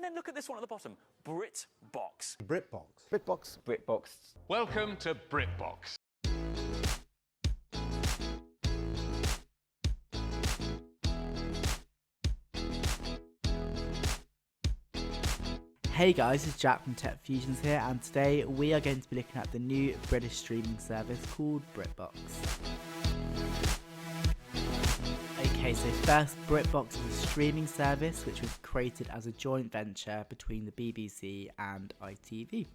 then look at this one at the bottom, BritBox. BritBox. BritBox. BritBox. Welcome to BritBox. Hey guys, it's Jack from TechFusions here, and today we are going to be looking at the new British streaming service called BritBox. Okay, so first, BritBox is a streaming service which was created as a joint venture between the BBC and ITV.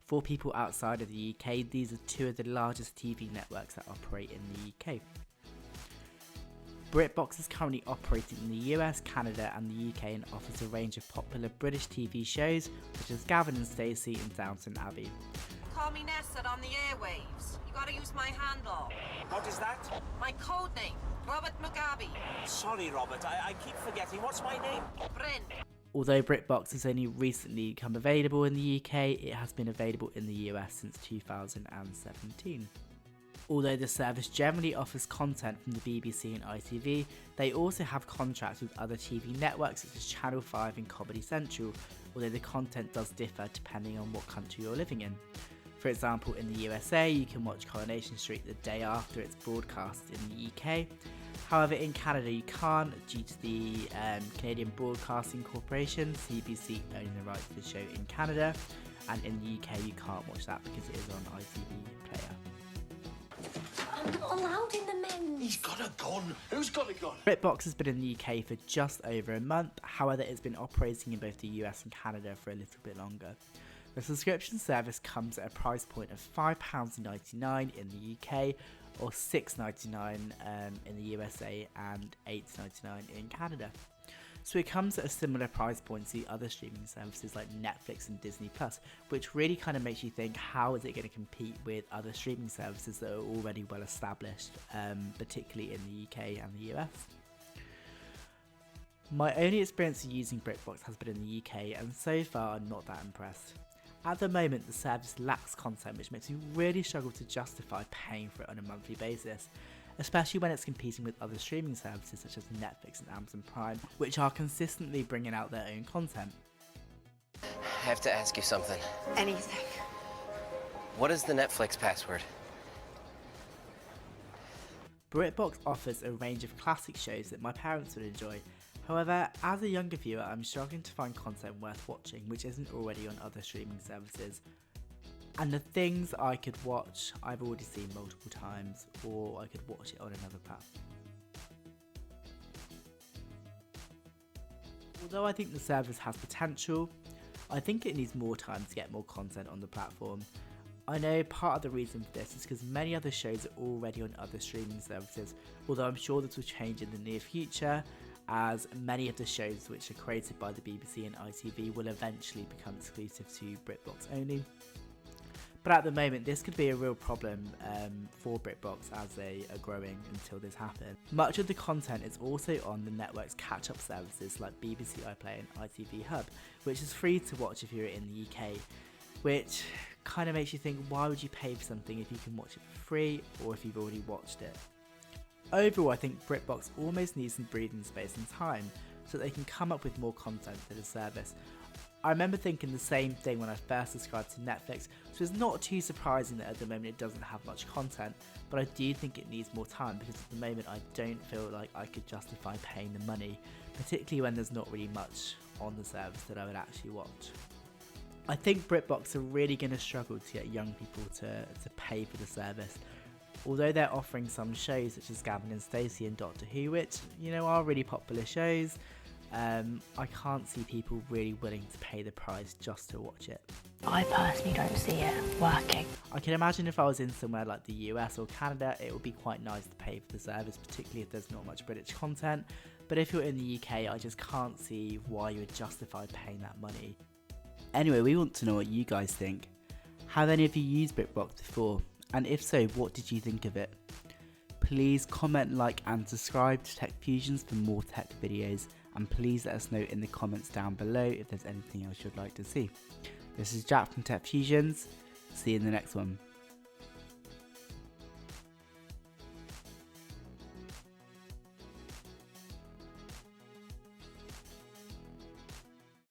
For people outside of the UK, these are two of the largest TV networks that operate in the UK. BritBox is currently operating in the US, Canada and the UK and offers a range of popular British TV shows such as Gavin and Stacey and Downton Abbey. Call me Nessa on the airwaves. You gotta use my handle. What is that? My code name, Robert Mugabe. Sorry, Robert, I keep forgetting. What's my name? Bryn. Although BritBox has only recently become available in the UK, it has been available in the US since 2017. Although the service generally offers content from the BBC and ITV, they also have contracts with other TV networks such as Channel 5 and Comedy Central, although the content does differ depending on what country you're living in. For example, in the USA you can watch Coronation Street the day after it's broadcast in the UK. However, in Canada you can't due to the Canadian Broadcasting Corporation, CBC, owning the rights to the show in Canada, and in the UK you can't watch that because it is on ITV Player. I'm not allowed in the men's. He's got a gun. Who's got a gun? BritBox has been in the UK for just over a month, however it's been operating in both the US and Canada for a little bit longer. The subscription service comes at a price point of £5.99 in the UK or $6.99 in the USA and $8.99 in Canada. So it comes at a similar price point to other streaming services like Netflix and Disney+, which really kind of makes you think, how is it going to compete with other streaming services that are already well established, particularly in the UK and the US. My only experience of using BritBox has been in the UK, and so far I'm not that impressed. At the moment the service lacks content, which makes me really struggle to justify paying for it on a monthly basis, especially when it's competing with other streaming services such as Netflix and Amazon Prime, which are consistently bringing out their own content. I have to ask you something. Anything. What is the Netflix password? BritBox offers a range of classic shows that my parents would enjoy. However, as a younger viewer, I'm struggling to find content worth watching which isn't already on other streaming services. And the things I could watch, I've already seen multiple times, or I could watch it on another platform. Although I think the service has potential, I think it needs more time to get more content on the platform. I know part of the reason for this is because many other shows are already on other streaming services, although I'm sure this will change in the near future, as many of the shows which are created by the BBC and ITV will eventually become exclusive to BritBox only. But at the moment this could be a real problem for BritBox as they are growing until this happens. Much of the content is also on the network's catch-up services like BBC iPlayer and ITV Hub, which is free to watch if you're in the UK, which kind of makes you think, why would you pay for something if you can watch it for free or if you've already watched it? Overall, I think BritBox almost needs some breathing space and time so that they can come up with more content for the service. I remember thinking the same thing when I first subscribed to Netflix, so it's not too surprising that at the moment it doesn't have much content, but I do think it needs more time because at the moment I don't feel like I could justify paying the money, particularly when there's not really much on the service that I would actually watch. I think BritBox are really going to struggle to get young people to pay for the service. Although they're offering some shows such as Gavin and Stacey and Doctor Who, which, you know, are really popular shows, I can't see people really willing to pay the price just to watch it. I personally don't see it working. I can imagine if I was in somewhere like the US or Canada, it would be quite nice to pay for the service, particularly if there's not much British content. But if you're in the UK, I just can't see why you would justify paying that money. Anyway, we want to know what you guys think. Have any of you used BritBox before? And if so, what did you think of it? Please comment, like and subscribe to TechFusions for more tech videos, and please let us know in the comments down below if there's anything else you'd like to see. This is Jack from TechFusions. See you in the next one.